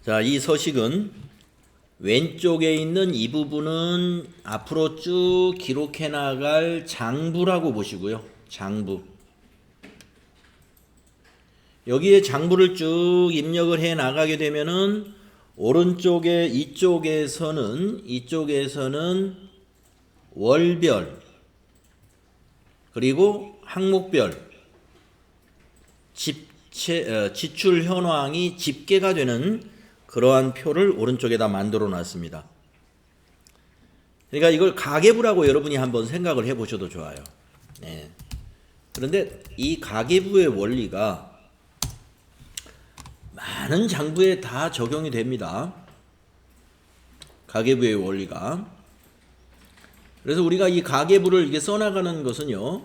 자, 이 서식은 왼쪽에 있는 이 부분은 앞으로 쭉 기록해 나갈 장부라고 보시고요. 장부. 여기에 장부를 쭉 입력을 해 나가게 되면은 오른쪽에 이쪽에서는 월별 그리고 항목별 지출 현황이 집계가 되는 그러한 표를 오른쪽에다 만들어 놨습니다. 그러니까 이걸 가계부라고 여러분이 한번 생각을 해 보셔도 좋아요. 네. 그런데 이 가계부의 원리가 많은 장부에 다 적용이 됩니다. 가계부의 원리가. 그래서 우리가 이 가계부를 이렇게 써나가는 것은요,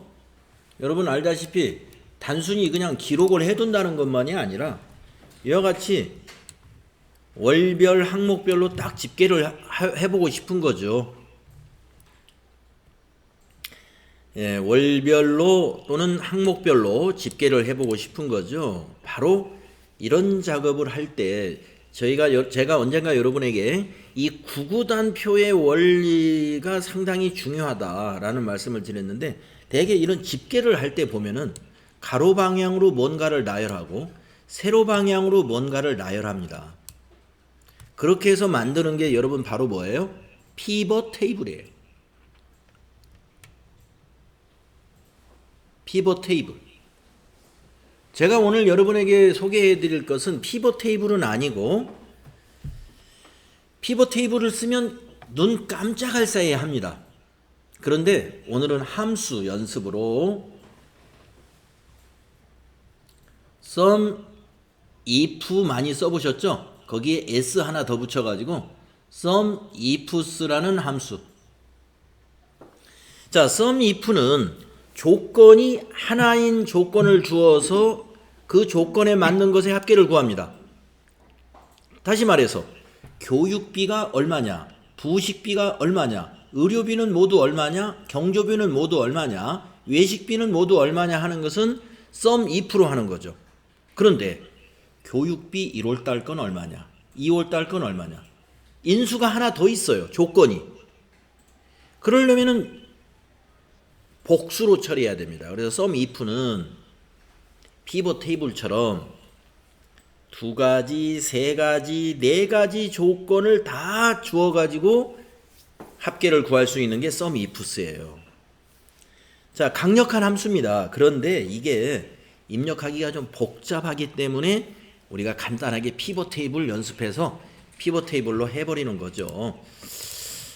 여러분 알다시피 단순히 그냥 기록을 해둔다는 것만이 아니라 이와 같이 월별 항목별로 딱 집계를 해보고 싶은 거죠. 예, 월별로 또는 항목별로 집계를 해보고 싶은 거죠. 바로 이런 작업을 할 때 제가 언젠가 여러분에게 이 구구단표의 원리가 상당히 중요하다라는 말씀을 드렸는데, 대개 이런 집계를 할 때 보면은 가로 방향으로 뭔가를 나열하고 세로 방향으로 뭔가를 나열합니다. 그렇게 해서 만드는 게 여러분 바로 뭐예요? 피벗 테이블이에요. 피벗 테이블. 제가 오늘 여러분에게 소개해 드릴 것은 피벗 테이블은 아니고, 피벗 테이블을 쓰면 눈 깜짝할 사이에 합니다. 그런데 오늘은 함수 연습으로 sum, if 많이 써보셨죠? 거기에 s 하나 더 붙여가지고 sum ifs라는 함수. 자, sum if는 조건이 하나인 조건을 주어서 그 조건에 맞는 것의 합계를 구합니다. 다시 말해서 교육비가 얼마냐, 부식비가 얼마냐, 의료비는 모두 얼마냐, 경조비는 모두 얼마냐, 외식비는 모두 얼마냐 하는 것은 sum if로 하는 거죠. 그런데 교육비 1월달 건 얼마냐, 2월달 건 얼마냐, 인수가 하나 더 있어요. 조건이. 그러려면은 복수로 처리해야 됩니다. 그래서 sum if는 피벗 테이블처럼 두 가지, 세 가지, 네 가지 조건을 다 주어 가지고 합계를 구할 수 있는 게 sum ifs예요. 자, 강력한 함수입니다. 그런데 이게 입력하기가 좀 복잡하기 때문에 우리가 간단하게 피벗 테이블 연습해서 피벗 테이블로 해버리는 거죠.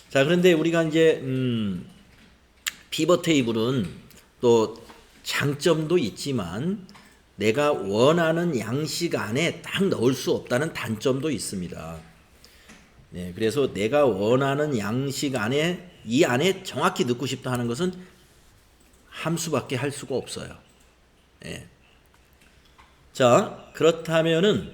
자, 그런데 우리가 이제 피벗 테이블은 또 장점도 있지만 내가 원하는 양식 안에 딱 넣을 수 없다는 단점도 있습니다. 네, 그래서 내가 원하는 양식 안에, 이 안에 정확히 넣고 싶다 하는 것은 함수밖에 할 수가 없어요. 네. 자, 그렇다면은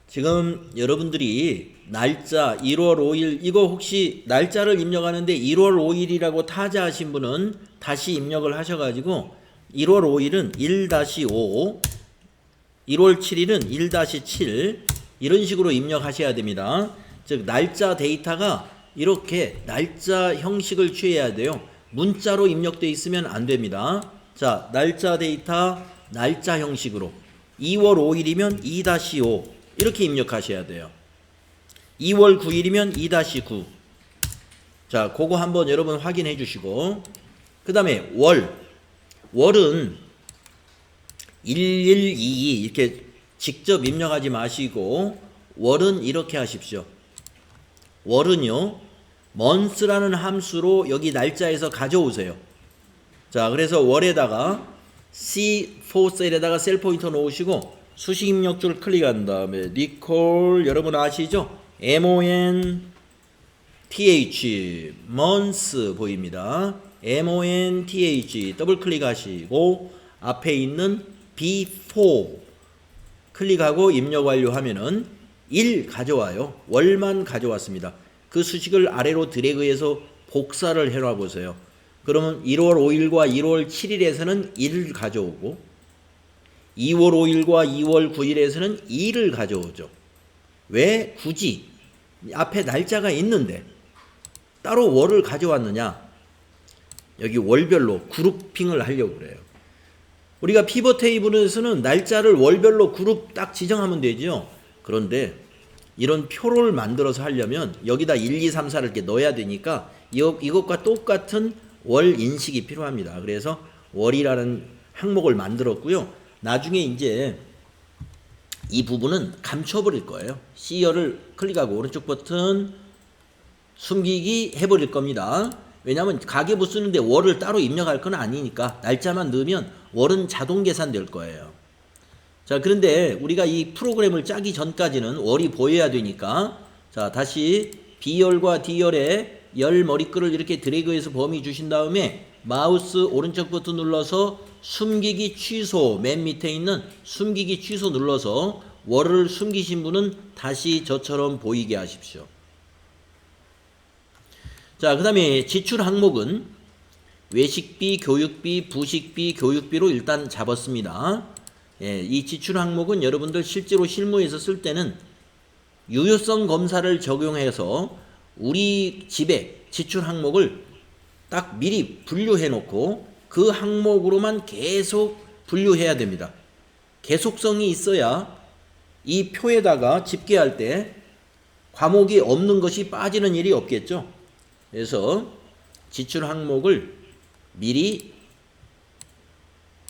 지금 여러분들이 날짜 1월 5일, 이거 혹시 날짜를 입력하는데 1월 5일이라고 타자하신 분은 다시 입력을 하셔가지고 1월 5일은 1-5, 1월 7일은 1-7 이런 식으로 입력하셔야 됩니다. 즉 날짜 데이터가 이렇게 날짜 형식을 취해야 돼요. 문자로 입력되어 있으면 안 됩니다. 자, 날짜 데이터 날짜 형식으로 2월 5일이면 2-5 이렇게 입력하셔야 돼요. 2월 9일이면 2-9. 자, 그거 한번 여러분 확인해 주시고, 그 다음에 월은 1122 이렇게 직접 입력하지 마시고 월은 이렇게 하십시오. 월은요, months라는 함수로 여기 날짜에서 가져오세요. 자, 그래서 월에다가 C4셀에다가 셀 포인터 놓으시고 수식 입력줄 클릭한 다음에 recall 여러분 아시죠? month months 보입니다. month 더블 클릭하시고 앞에 있는 B4 클릭하고 입력 완료하면은 1 가져와요. 월만 가져왔습니다. 그 수식을 아래로 드래그해서 복사를 해놔 보세요. 그러면 1월 5일과 1월 7일에서는 1을 가져오고 2월 5일과 2월 9일에서는 2를 가져오죠. 왜 굳이 앞에 날짜가 있는데 따로 월을 가져왔느냐? 여기 월별로 그룹핑을 하려고 그래요. 우리가 피벗 테이블에서는 날짜를 월별로 그룹 딱 지정하면 되죠. 그런데 이런 표를 만들어서 하려면 여기다 1, 2, 3, 4를 이렇게 넣어야 되니까 이것과 똑같은 월 인식이 필요합니다. 그래서 월이라는 항목을 만들었고요. 나중에 이제 이 부분은 감춰버릴 거예요. C열을 클릭하고 오른쪽 버튼 숨기기 해버릴 겁니다. 왜냐하면 가계부 쓰는데 월을 따로 입력할 건 아니니까 날짜만 넣으면 월은 자동 계산될 거예요. 자, 그런데 우리가 이 프로그램을 짜기 전까지는 월이 보여야 되니까 자, 다시 B열과 D열에 열 머리글을 이렇게 드래그해서 범위 주신 다음에 마우스 오른쪽 버튼 눌러서 숨기기 취소, 맨 밑에 있는 숨기기 취소 눌러서 월을 숨기신 분은 다시 저처럼 보이게 하십시오. 자, 그 다음에 지출 항목은 외식비, 교육비, 부식비, 교육비로 일단 잡았습니다. 예, 이 지출 항목은 여러분들 실제로 실무에서 쓸 때는 유효성 검사를 적용해서 우리 집에 지출 항목을 딱 미리 분류해 놓고 그 항목으로만 계속 분류해야 됩니다. 계속성이 있어야 이 표에다가 집계할 때 과목이 없는 것이 빠지는 일이 없겠죠. 그래서 지출 항목을 미리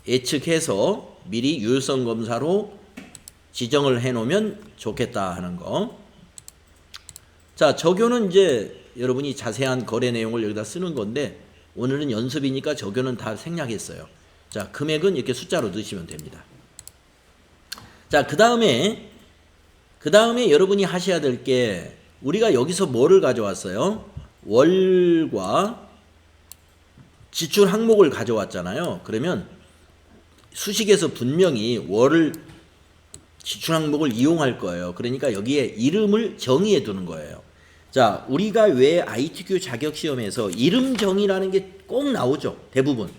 예측해서 미리 유효성 검사로 지정을 해 놓으면 좋겠다 하는 거. 자, 적요는 이제 여러분이 자세한 거래 내용을 여기다 쓰는 건데 오늘은 연습이니까 적요는 다 생략했어요. 자, 금액은 이렇게 숫자로 넣으시면 됩니다. 자, 그 다음에 여러분이 하셔야 될 게 우리가 여기서 뭐를 가져왔어요? 월과 지출 항목을 가져왔잖아요. 그러면 수식에서 분명히 월을 지출 항목을 이용할 거예요. 그러니까 여기에 이름을 정의해 두는 거예요. 자, 우리가 왜 ITQ 자격시험에서 이름 정의라는 게 꼭 나오죠. 대부분.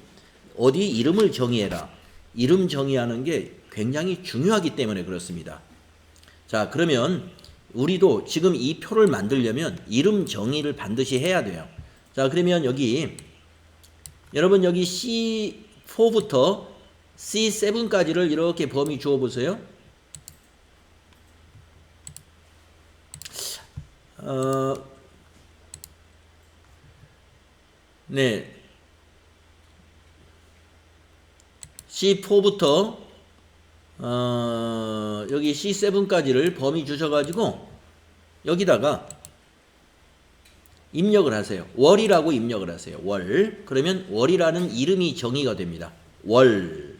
어디 이름을 정의해라. 이름 정의하는 게 굉장히 중요하기 때문에 그렇습니다. 자, 그러면 우리도 지금 이 표를 만들려면 이름 정의를 반드시 해야 돼요. 자, 그러면 여러분 여기 C4부터 C7까지를 이렇게 범위 주어 보세요. 네. C4부터 여기 C7까지를 범위 주셔가지고 여기다가 입력을 하세요. 월이라고 입력을 하세요. 월. 그러면 월이라는 이름이 정의가 됩니다. 월.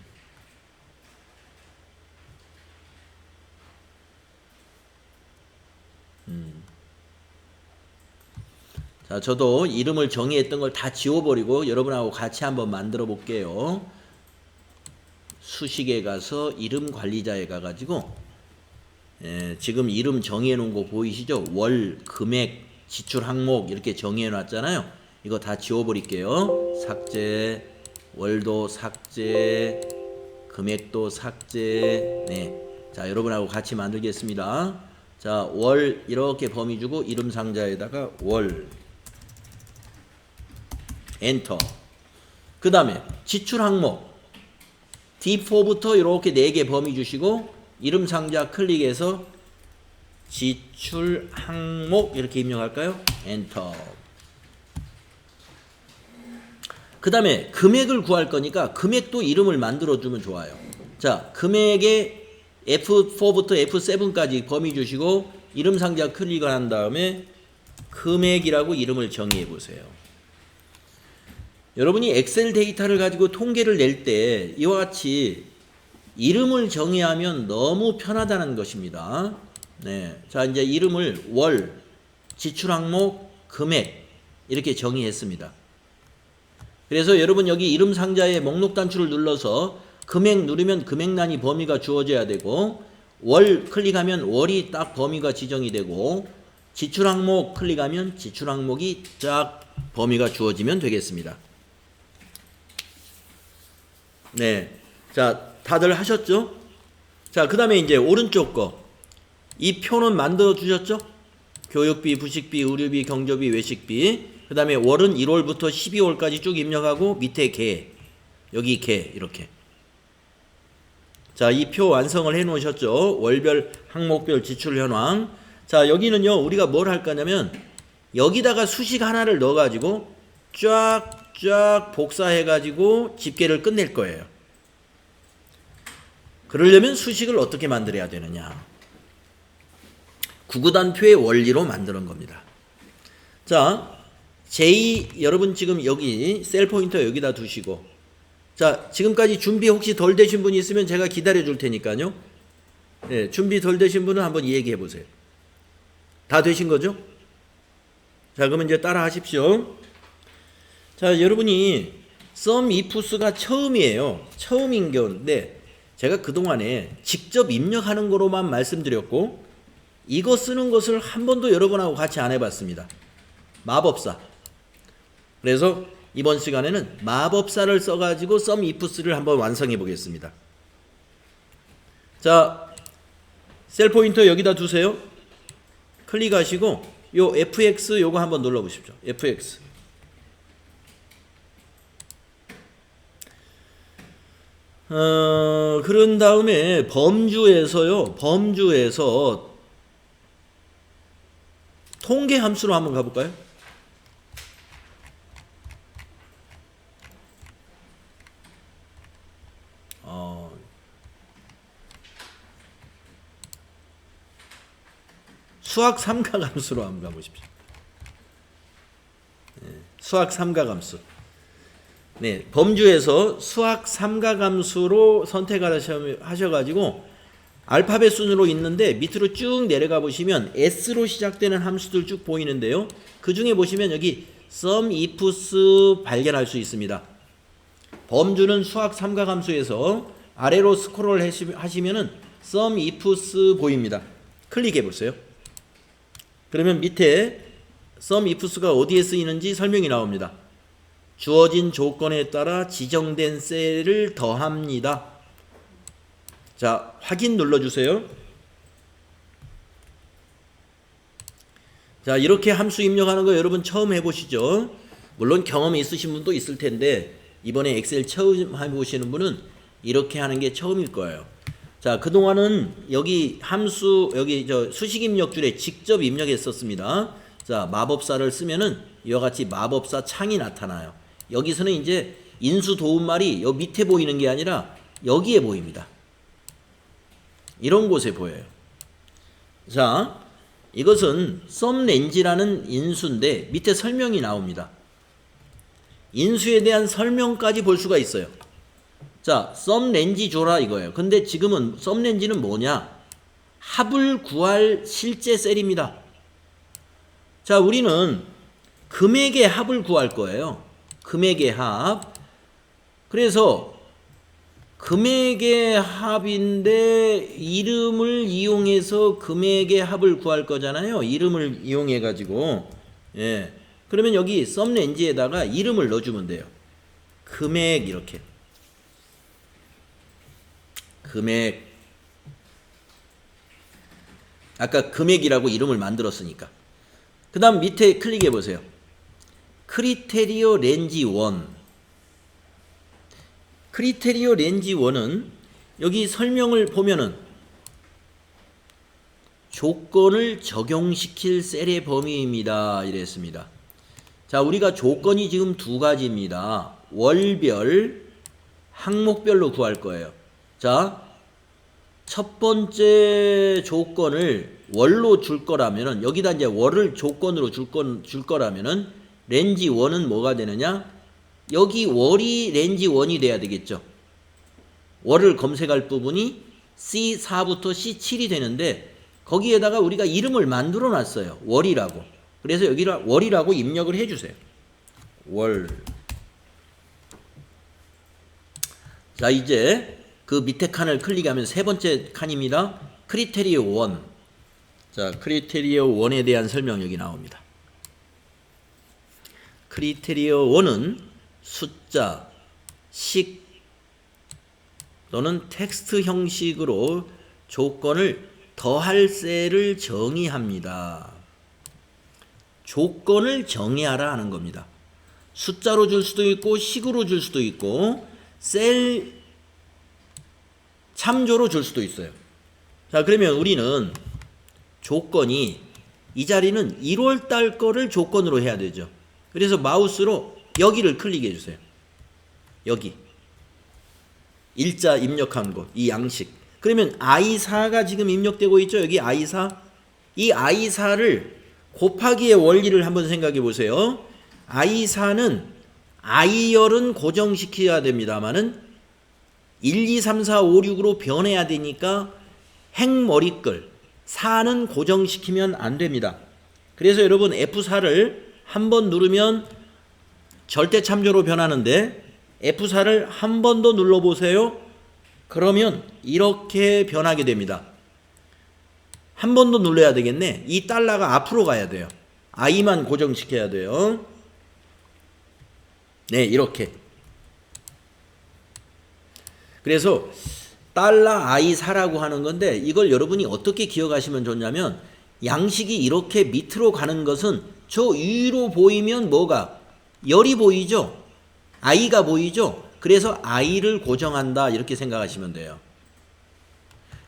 자, 저도 이름을 정의했던 걸 다 지워버리고 여러분하고 같이 한번 만들어 볼게요. 수식에 가서 이름 관리자에 가가지고 지금 이름 정의해 놓은 거 보이시죠? 월, 금액, 지출 항목 이렇게 정의해 놨잖아요. 이거 다 지워버릴게요. 삭제, 월도 삭제, 금액도 삭제. 네, 자, 여러분하고 같이 만들겠습니다. 자, 월 이렇게 범위 주고 이름 상자에다가 월 엔터. 그 다음에 지출 항목 D4부터 이렇게 4개 범위 주시고 이름 상자 클릭해서 지출 항목 이렇게 입력할까요? 엔터. 그 다음에 금액을 구할 거니까 금액도 이름을 만들어 주면 좋아요. 자, 금액에 F4부터 F7까지 범위 주시고 이름 상자 클릭을 한 다음에 금액이라고 이름을 정의해 보세요. 여러분이 엑셀 데이터를 가지고 통계를 낼 때 이와 같이 이름을 정의하면 너무 편하다는 것입니다. 네. 자, 이제 이름을 월, 지출 항목, 금액 이렇게 정의했습니다. 그래서 여러분 여기 이름 상자에 목록 단추를 눌러서 금액 누르면 금액란이 범위가 주어져야 되고 월 클릭하면 월이 딱 범위가 지정이 되고 지출 항목 클릭하면 지출 항목이 쫙 범위가 주어지면 되겠습니다. 네. 자, 다들 하셨죠? 자, 그 다음에 이제 오른쪽 거. 이 표는 만들어 주셨죠? 교육비, 부식비, 의료비, 경조비, 외식비. 그 다음에 월은 1월부터 12월까지 쭉 입력하고 밑에 개, 여기 개 이렇게. 자, 이 표 완성을 해 놓으셨죠? 월별, 항목별 지출 현황. 자, 여기는요 우리가 뭘 할 거냐면 여기다가 수식 하나를 넣어 가지고 쫙 복사해 가지고 집계를 끝낼 거예요. 그러려면 수식을 어떻게 만들어야 되느냐? 구구단표의 원리로 만드는 겁니다. 자, 여러분 지금 여기 셀 포인터 여기다 두시고, 자, 지금까지 준비 혹시 덜 되신 분이 있으면 제가 기다려 줄 테니까요. 네, 준비 덜 되신 분은 한번 얘기해 보세요. 다 되신 거죠? 자, 그러면 이제 따라 하십시오. 자, 여러분이 sum ifs가 처음이에요. 처음인 건데 제가 그동안에 직접 입력하는 거로만 말씀드렸고 이거 쓰는 것을 한 번도 여러분하고 같이 안 해봤습니다. 마법사. 그래서 이번 시간에는 마법사를 써가지고 sum ifs를 한번 완성해 보겠습니다. 자, 셀 포인터 여기다 두세요. 클릭하시고 요 fx 요거 한번 눌러 보십시오. fx. 그런 다음에 범주에서 통계 함수로 한번 가볼까요? 수학 삼각함수로 한번 가보십시오. 네, 수학 삼각함수. 네, 범주에서 수학 삼각함수로 선택하셔가지고 알파벳 순으로 있는데 밑으로 쭉 내려가 보시면 S로 시작되는 함수들 쭉 보이는데요. 그 중에 보시면 여기 sum ifs 발견할 수 있습니다. 범주는 수학 삼각함수에서 아래로 스크롤 하시면은 sum ifs 보입니다. 클릭해 보세요. 그러면 밑에 sum ifs가 어디에 쓰이는지 설명이 나옵니다. 주어진 조건에 따라 지정된 셀을 더합니다. 자, 확인 눌러주세요. 자, 이렇게 함수 입력하는 거 여러분 처음 해보시죠? 물론 경험이 있으신 분도 있을 텐데 이번에 엑셀 처음 해보시는 분은 이렇게 하는 게 처음일 거예요. 자, 그동안은 여기 함수, 여기 수식 입력줄에 직접 입력했었습니다. 자, 마법사를 쓰면은 이와 같이 마법사 창이 나타나요. 여기서는 이제 인수 도움말이 여기 밑에 보이는 게 아니라 여기에 보입니다. 이런 곳에 보여요. 자, 이것은 썸렌지라는 인수인데 밑에 설명이 나옵니다. 인수에 대한 설명까지 볼 수가 있어요. 자, 썸렌지 줘라 이거예요. 근데 지금은 썸렌지는 뭐냐? 합을 구할 실제 셀입니다. 자, 우리는 금액의 합을 구할 거예요. 금액의 합. 그래서 금액의 합인데 이름을 이용해서 금액의 합을 구할 거잖아요. 이름을 이용해 가지고. 예. 그러면 여기 썸렌지에다가 이름을 넣어주면 돼요. 금액 이렇게. 금액. 아까 금액이라고 이름을 만들었으니까. 그 다음 밑에 클릭해 보세요. 크리테리오 렌지 1. 크리테리오 렌지 1은 여기 설명을 보면은 조건을 적용시킬 셀의 범위입니다. 이랬습니다. 자, 우리가 조건이 지금 두 가지입니다. 월별, 항목별로 구할 거예요. 자, 첫 번째 조건을 월로 줄 거라면은 여기다 이제 월을 조건으로 줄 거라면은 렌지 1은 뭐가 되느냐? 여기 월이 렌지 1이 돼야 되겠죠. 월을 검색할 부분이 C4부터 C7이 되는데 거기에다가 우리가 이름을 만들어 놨어요. 월이라고. 그래서 여기다 월이라고 입력을 해 주세요. 월. 자, 이제 그 밑에 칸을 클릭하면 세 번째 칸입니다. 크리테리오 1. 자, 크리테리오 1에 대한 설명 여기 나옵니다. 크리테리오 1은 숫자, 식 또는 텍스트 형식으로 조건을 더할 세를 정의합니다. 조건을 정의하라 하는 겁니다. 숫자로 줄 수도 있고 식으로 줄 수도 있고 셀 참조로 줄 수도 있어요. 자, 그러면 우리는 조건이 이 자리는 1월 달 거를 조건으로 해야 되죠. 그래서 마우스로 여기를 클릭해 주세요. 여기 일자 입력한 곳, 이 양식. 그러면 I4가 지금 입력되고 있죠. 여기 I4. 이 I4를 곱하기의 원리를 한번 생각해 보세요. I4는 I열은 고정시켜야 됩니다만은 1, 2, 3, 4, 5, 6으로 변해야 되니까 행머리글 4는 고정시키면 안 됩니다. 그래서 여러분 F4를 한번 누르면 절대 참조로 변하는데 F4를 한 번 더 눌러보세요. 그러면 이렇게 변하게 됩니다. 한 번 더 눌러야 되겠네. 이 달러가 앞으로 가야 돼요. I만 고정시켜야 돼요. 네, 이렇게. 그래서 달러 I4라고 하는 건데 이걸 여러분이 어떻게 기억하시면 좋냐면 양식이 이렇게 밑으로 가는 것은 저 위로 보이면 뭐가? 열이 보이죠? I가 보이죠? 그래서 I를 고정한다 이렇게 생각하시면 돼요.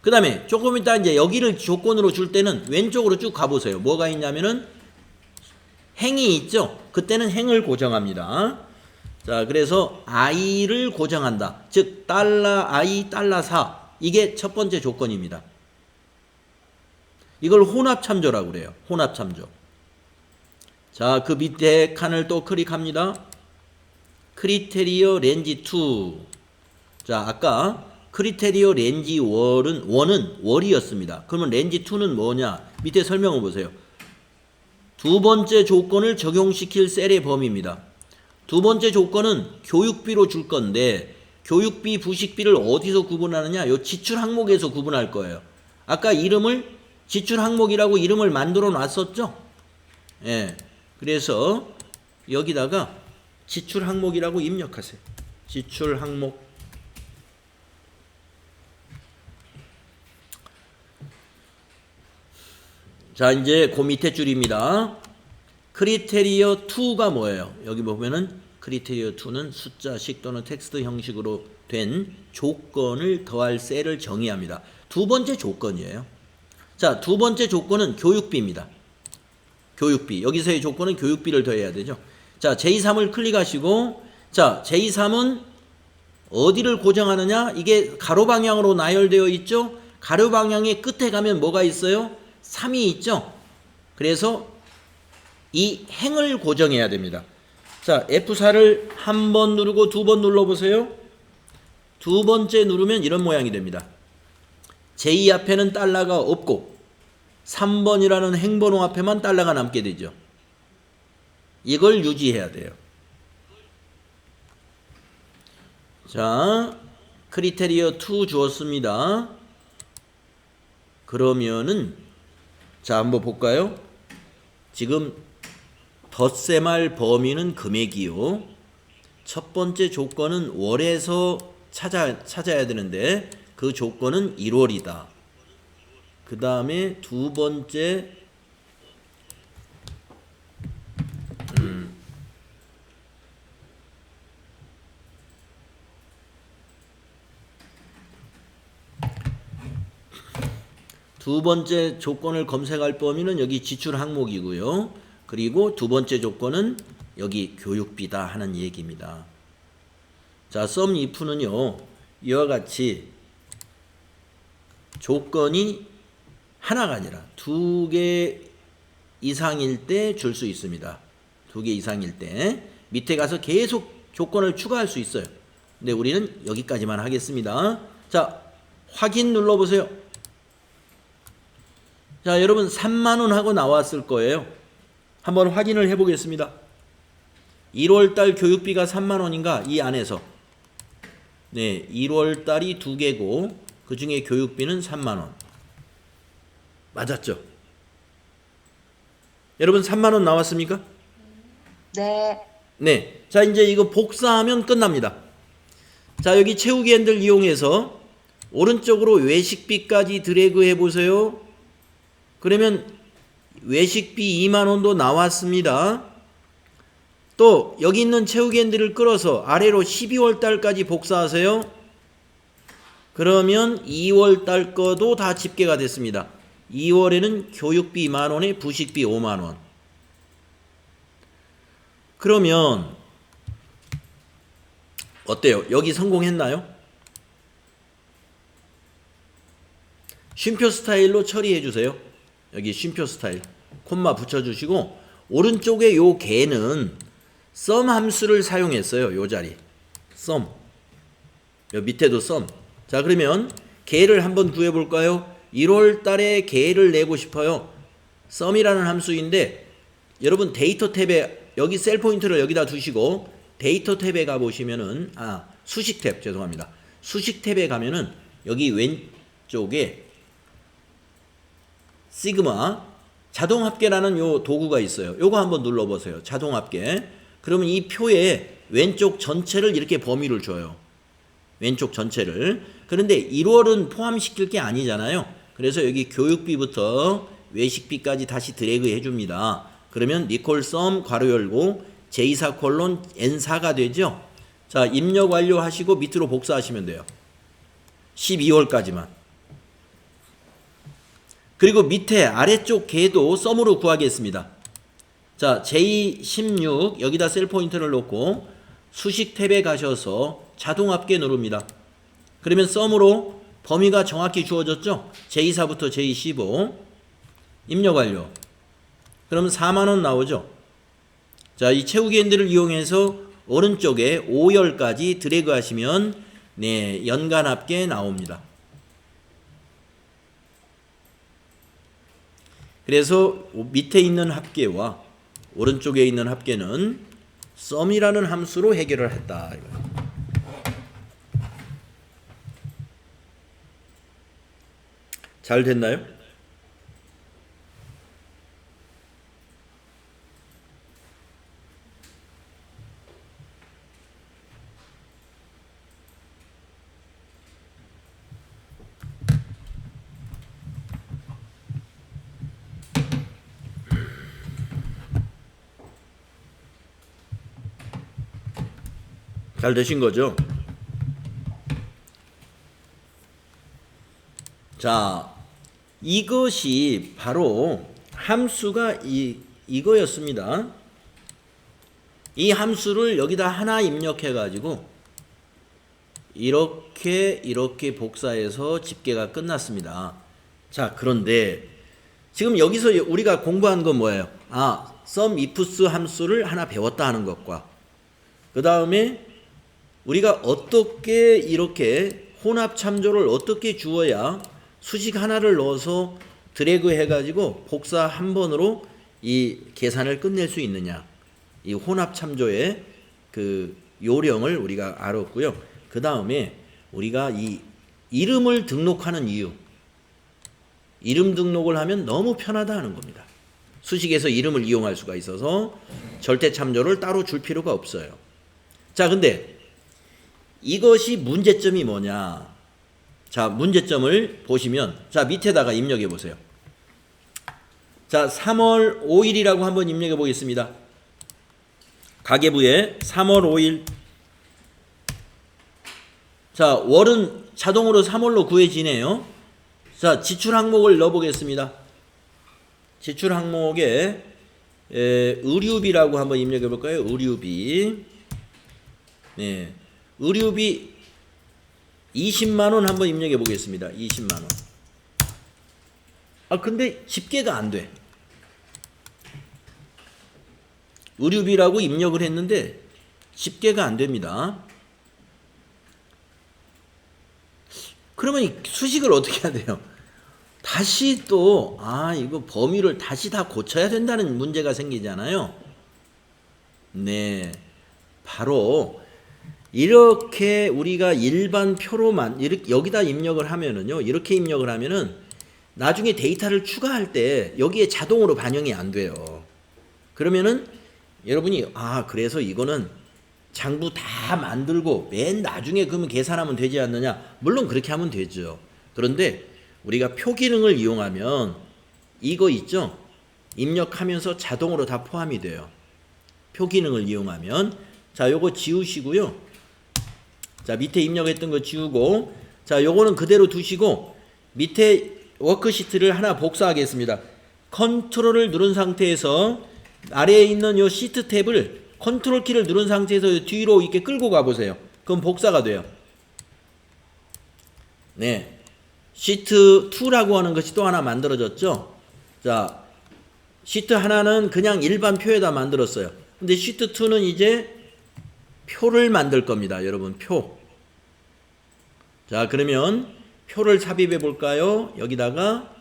그 다음에 조금 이따 이제 여기를 조건으로 줄 때는 왼쪽으로 쭉 가보세요. 뭐가 있냐면은 행이 있죠? 그때는 행을 고정합니다. 자, 그래서 I를 고정한다. 즉 달러 I 달러 4 이게 첫 번째 조건입니다. 이걸 혼합 참조라고 그래요. 혼합 참조. 자, 그 밑에 칸을 또 클릭합니다. 크리테리어 렌지 2. 자, 아까 크리테리어 렌지 1은 월이었습니다. 그러면 렌지 2는 뭐냐? 밑에 설명을 보세요. 두 번째 조건을 적용시킬 셀의 범위입니다. 두 번째 조건은 교육비로 줄 건데 교육비, 부식비를 어디서 구분하느냐? 요 지출 항목에서 구분할 거예요. 아까 이름을 지출 항목이라고 이름을 만들어 놨었죠? 예. 그래서 여기다가 지출 항목이라고 입력하세요. 지출 항목. 자, 이제 그 밑에 줄입니다. 크리테리어 2가 뭐예요? 여기 보면은 크리테리어 2는 숫자식 또는 텍스트 형식으로 된 조건을 더할 셀을 정의합니다. 두 번째 조건이에요. 자, 두 번째 조건은 교육비입니다. 교육비. 여기서의 조건은 교육비를 더해야 되죠. 자, J3을 클릭하시고, 자, J3은 어디를 고정하느냐? 이게 가로 방향으로 나열되어 있죠? 가로 방향의 끝에 가면 뭐가 있어요? 3이 있죠? 그래서 이 행을 고정해야 됩니다. 자, F4를 한 번 누르고 두 번 눌러보세요. 두 번째 누르면 이런 모양이 됩니다. J 앞에는 달러가 없고 3번이라는 행번호 앞에만 달러가 남게 되죠. 이걸 유지해야 돼요. 자, 크리테리어 2 주었습니다. 그러면은 자, 한번 볼까요? 지금 덧셈할 범위는 금액이요. 첫 번째 조건은 월에서 찾아야 되는데 그 조건은 1월이다. 그 다음에 두 번째 두 번째 조건을 검색할 범위는 여기 지출 항목이고요. 그리고 두 번째 조건은 여기 교육비다 하는 얘기입니다. 자, sum if는요. 이와 같이 조건이 하나가 아니라 두 개 이상일 때 줄 수 있습니다. 두 개 이상일 때 밑에 가서 계속 조건을 추가할 수 있어요. 근데 우리는 여기까지만 하겠습니다. 자, 확인 눌러보세요. 자, 여러분 3만원 하고 나왔을 거예요. 한번 확인을 해보겠습니다. 1월달 교육비가 3만원인가? 이 안에서 네, 1월달이 두 개고 그 중에 교육비는 3만원 맞았죠? 여러분 3만원 나왔습니까? 네. 네, 자 이제 이거 복사하면 끝납니다. 자, 여기 채우기 핸들 이용해서 오른쪽으로 외식비까지 드래그 해보세요. 그러면 외식비 2만 원도 나왔습니다. 또 여기 있는 채우기엔들을 끌어서 아래로 12월 달까지 복사하세요. 그러면 2월 달 거도 다 집계가 됐습니다. 2월에는 교육비 만 원에 부식비 5만 원. 그러면 어때요? 여기 성공했나요? 쉼표 스타일로 처리해 주세요. 여기 쉼표 스타일 콤마 붙여주시고 오른쪽에 요 개는 sum 함수를 사용했어요. 요 자리 sum, 요 밑에도 sum. 자, 그러면 개를 한번 구해볼까요? 1월 달에 개를 내고 싶어요. sum이라는 함수인데 여러분 데이터 탭에 여기 셀 포인트를 여기다 두시고 데이터 탭에 가보시면은 수식 탭 죄송합니다. 수식 탭에 가면은 여기 왼쪽에 시그마 자동합계라는 요 도구가 있어요. 요거 한번 눌러보세요. 자동합계. 그러면 이 표에 왼쪽 전체를 이렇게 범위를 줘요. 왼쪽 전체를. 그런데 1월은 포함시킬 게 아니잖아요. 그래서 여기 교육비부터 외식비까지 다시 드래그 해줍니다. 그러면 니콜 썸 괄호 열고 J4 콜론 N4가 되죠. 자, 입력 완료하시고 밑으로 복사하시면 돼요. 12월까지만. 그리고 밑에 아래쪽 개도 썸으로 구하겠습니다. 자, J16 여기다 셀 포인트를 놓고 수식 탭에 가셔서 자동합계 누릅니다. 그러면 썸으로 범위가 정확히 주어졌죠? J4부터 J15 입력 완료. 그럼 4만 원 나오죠? 자, 이 채우기엔들을 이용해서 오른쪽에 5열까지 드래그 하시면 네, 연간 합계 나옵니다. 그래서 밑에 있는 합계와 오른쪽에 있는 합계는 sum이라는 함수로 해결을 했다. 잘 됐나요? 잘 되신 거죠? 자, 이것이 바로 함수가 이거였습니다. 이 함수를 여기다 하나 입력해 가지고 이렇게 복사해서 집계가 끝났습니다. 자, 그런데 지금 여기서 우리가 공부한 건 뭐예요? sum ifs 함수를 하나 배웠다 하는 것과 그 다음에 우리가 어떻게 이렇게 혼합 참조를 어떻게 주어야 수식 하나를 넣어서 드래그 해가지고 복사 한 번으로 이 계산을 끝낼 수 있느냐. 이 혼합 참조의 그 요령을 우리가 알았고요. 그 다음에 우리가 이 이름을 등록하는 이유. 이름 등록을 하면 너무 편하다 하는 겁니다. 수식에서 이름을 이용할 수가 있어서 절대 참조를 따로 줄 필요가 없어요. 자, 근데 이것이 문제점이 뭐냐? 자, 문제점을 보시면 자, 밑에다가 입력해 보세요. 자, 3월 5일이라고 한번 입력해 보겠습니다. 가계부에 3월 5일. 자, 월은 자동으로 3월로 구해지네요. 자, 지출 항목을 넣어 보겠습니다. 지출 항목에 의류비라고 한번 입력해 볼까요? 의류비. 네. 의류비 20만 원 한번 입력해 보겠습니다. 20만 원. 근데 집계가 안 돼. 의류비라고 입력을 했는데 집계가 안 됩니다. 그러면 이 수식을 어떻게 해야 돼요? 다시 또 이거 범위를 다시 다 고쳐야 된다는 문제가 생기잖아요. 네. 바로 이렇게 우리가 일반 표로만 이렇게 여기다 입력을 하면은요. 이렇게 입력을 하면은 나중에 데이터를 추가할 때 여기에 자동으로 반영이 안 돼요. 그러면은 여러분이 그래서 이거는 장부 다 만들고 맨 나중에 그러면 계산하면 되지 않느냐? 물론 그렇게 하면 되죠. 그런데 우리가 표 기능을 이용하면 이거 있죠? 입력하면서 자동으로 다 포함이 돼요. 표 기능을 이용하면. 자, 요거 지우시고요. 자, 밑에 입력했던 거 지우고, 자, 요거는 그대로 두시고, 밑에 워크시트를 하나 복사하겠습니다. 컨트롤을 누른 상태에서 아래에 있는 요 시트 탭을 컨트롤 키를 누른 상태에서 뒤로 이렇게 끌고 가보세요. 그럼 복사가 돼요. 네. 시트 2라고 하는 것이 또 하나 만들어졌죠. 자, 시트 하나는 그냥 일반 표에다 만들었어요. 근데 시트 2는 이제 표를 만들 겁니다. 여러분, 표. 자, 그러면 표를 삽입해 볼까요? 여기다가,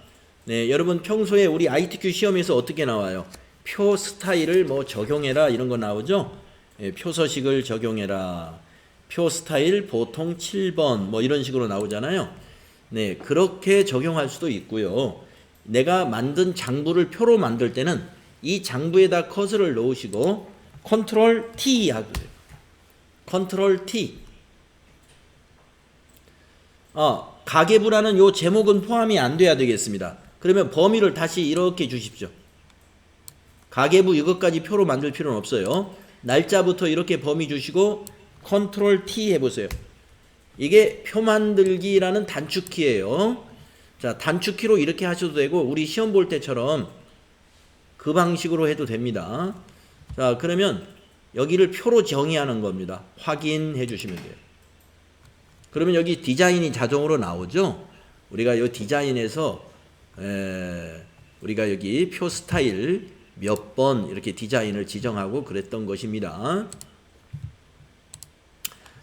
네, 여러분 평소에 우리 ITQ 시험에서 어떻게 나와요? 표 스타일을 뭐 적용해라 이런 거 나오죠? 네, 표 서식을 적용해라. 표 스타일 보통 7번 뭐 이런 식으로 나오잖아요. 네, 그렇게 적용할 수도 있고요. 내가 만든 장부를 표로 만들 때는 이 장부에다 커서를 놓으시고 컨트롤 T 하고요. 컨트롤 T. 가계부라는 요 제목은 포함이 안 돼야 되겠습니다. 그러면 범위를 다시 이렇게 주십시오. 가계부 이것까지 표로 만들 필요는 없어요. 날짜부터 이렇게 범위 주시고 컨트롤 T 해보세요. 이게 표 만들기라는 단축키예요. 자, 단축키로 이렇게 하셔도 되고 우리 시험 볼 때처럼 그 방식으로 해도 됩니다. 자, 그러면 여기를 표로 정의하는 겁니다. 확인해 주시면 돼요. 그러면 여기 디자인이 자동으로 나오죠. 우리가 이 디자인에서 우리가 여기 표 스타일 몇 번 이렇게 디자인을 지정하고 그랬던 것입니다.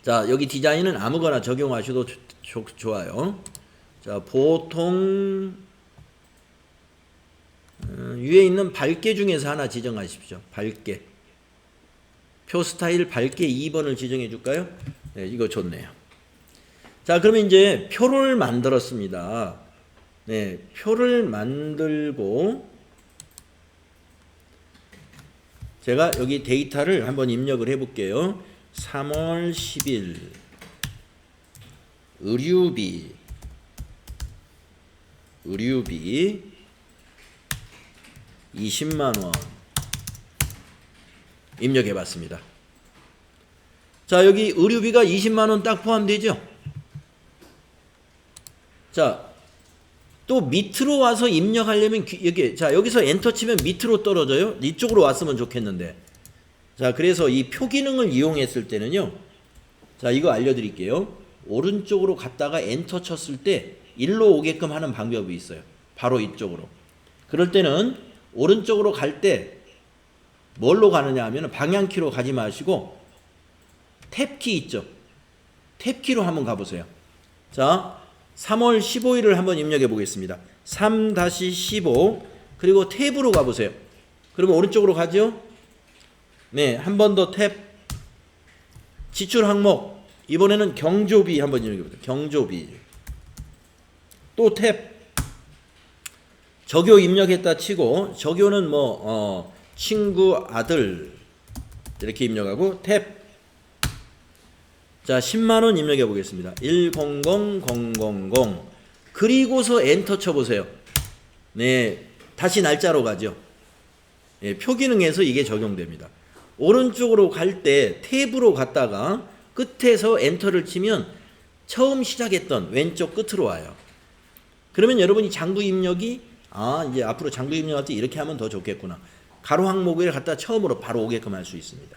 자, 여기 디자인은 아무거나 적용하셔도 좋아요. 자, 보통 위에 있는 밝게 중에서 하나 지정하십시오. 밝게. 표 스타일 밝게 2번을 지정해 줄까요? 네, 이거 좋네요. 자, 그러면 이제 표를 만들었습니다. 네, 표를 만들고 제가 여기 데이터를 한번 입력을 해 볼게요. 3월 10일 의류비 20만원 입력해 봤습니다. 자, 여기 의류비가 20만원 딱 포함되죠? 자, 또 밑으로 와서 입력하려면 여기, 자, 여기서 엔터 치면 밑으로 떨어져요. 이쪽으로 왔으면 좋겠는데. 자, 그래서 이 표 기능을 이용했을 때는요. 자, 이거 알려드릴게요. 오른쪽으로 갔다가 엔터 쳤을 때 일로 오게끔 하는 방법이 있어요. 바로 이쪽으로. 그럴 때는 오른쪽으로 갈 때 뭘로 가느냐 하면 방향키로 가지 마시고 탭키 있죠. 탭키로 한번 가보세요. 자, 3월 15일을 한번 입력해 보겠습니다. 3-15 그리고 탭으로 가보세요. 그러면 오른쪽으로 가죠. 네, 한 번 더 탭. 지출 항목 이번에는 경조비 한번 입력해 보세요. 경조비 또 탭. 적요 입력했다 치고 적요는 뭐 친구 아들 이렇게 입력하고 탭. 자, 10만원 입력해 보겠습니다. 100000 그리고서 엔터 쳐보세요. 네, 다시 날짜로 가죠. 네, 표 기능에서 이게 적용됩니다. 오른쪽으로 갈 때 탭으로 갔다가 끝에서 엔터를 치면 처음 시작했던 왼쪽 끝으로 와요. 그러면 여러분이 장부 입력이 이제 앞으로 장부 입력할 때 이렇게 하면 더 좋겠구나. 가로 항목을 갖다 처음으로 바로 오게끔 할 수 있습니다.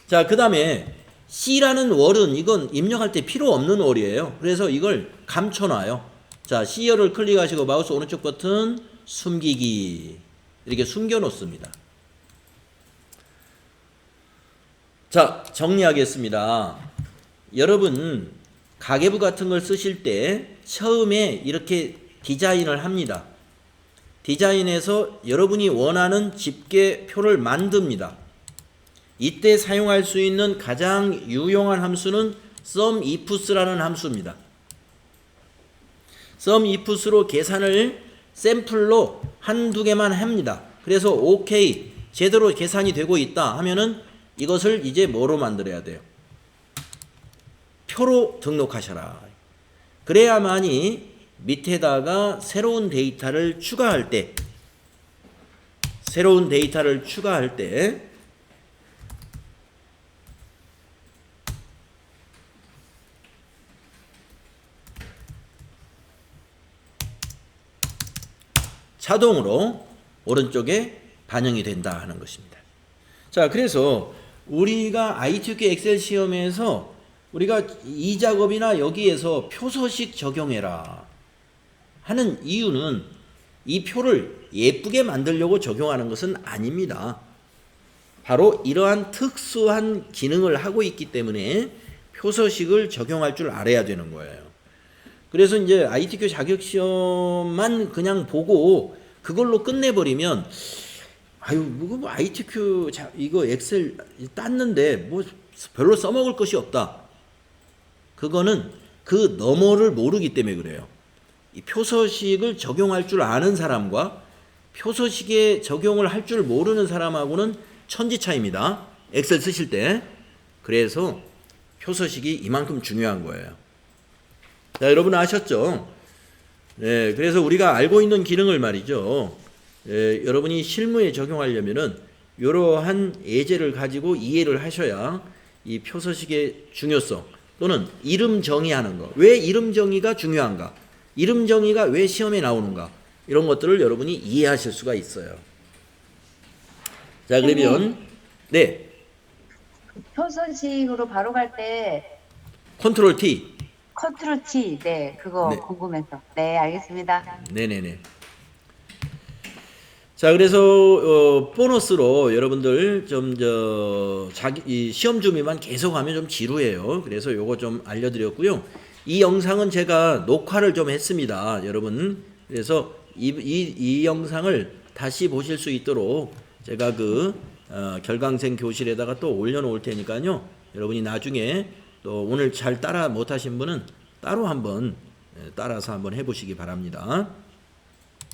자, 그 다음에 C라는 월은 이건 입력할 때 필요 없는 월이에요. 그래서 이걸 감춰놔요. 자, C열을 클릭하시고 마우스 오른쪽 버튼 숨기기 이렇게 숨겨 놓습니다. 자, 정리하겠습니다. 여러분 가계부 같은 걸 쓰실 때 처음에 이렇게 디자인을 합니다. 디자인해서 여러분이 원하는 집계표를 만듭니다. 이때 사용할 수 있는 가장 유용한 함수는 SUMIFS라는 함수입니다. SUMIFS로 계산을 샘플로 한두 개만 합니다. 그래서 OK 제대로 계산이 되고 있다 하면은 이것을 이제 뭐로 만들어야 돼요? 표로 등록하셔라. 그래야만이 밑에다가 새로운 데이터를 추가할 때 자동으로 오른쪽에 반영이 된다 하는 것입니다. 자, 그래서 우리가 ITQ 엑셀 시험에서 우리가 이 작업이나 여기에서 표서식 적용해라 하는 이유는 이 표를 예쁘게 만들려고 적용하는 것은 아닙니다. 바로 이러한 특수한 기능을 하고 있기 때문에 표서식을 적용할 줄 알아야 되는 거예요. 그래서 이제 ITQ 자격시험만 그냥 보고 그걸로 끝내버리면 아유, 뭐 ITQ 이거 엑셀 땄는데 뭐 별로 써먹을 것이 없다. 그거는 그 너머를 모르기 때문에 그래요. 이 표서식을 적용할 줄 아는 사람과 표서식에 적용을 할 줄 모르는 사람하고는 천지 차이입니다. 엑셀 쓰실 때. 그래서 표서식이 이만큼 중요한 거예요. 자, 여러분 아셨죠? 네, 그래서 우리가 알고 있는 기능을 말이죠. 여러분이 실무에 적용하려면은 이러한 예제를 가지고 이해를 하셔야 이 표서식의 중요성 또는 이름 정의하는 거. 왜 이름 정의가 중요한가? 이름 정의가 왜 시험에 나오는가? 이런 것들을 여러분이 이해하실 수가 있어요. 자, 그러면 네. 표서식으로 바로 갈 때 컨트롤 T. 컨트롤 T. 네, 그거 네. 궁금해서. 네, 알겠습니다. 네네네. 자, 그래서 보너스로 여러분들 좀 이 시험 준비만 계속하면 좀 지루해요. 그래서 요거 좀 알려드렸고요. 이 영상은 제가 녹화를 좀 했습니다, 여러분. 그래서 이 영상을 다시 보실 수 있도록 제가 결강생 교실에다가 또 올려놓을 테니까요. 여러분이 나중에 또 오늘 잘 따라 못하신 분은 따로 한번 따라서 한번 해보시기 바랍니다.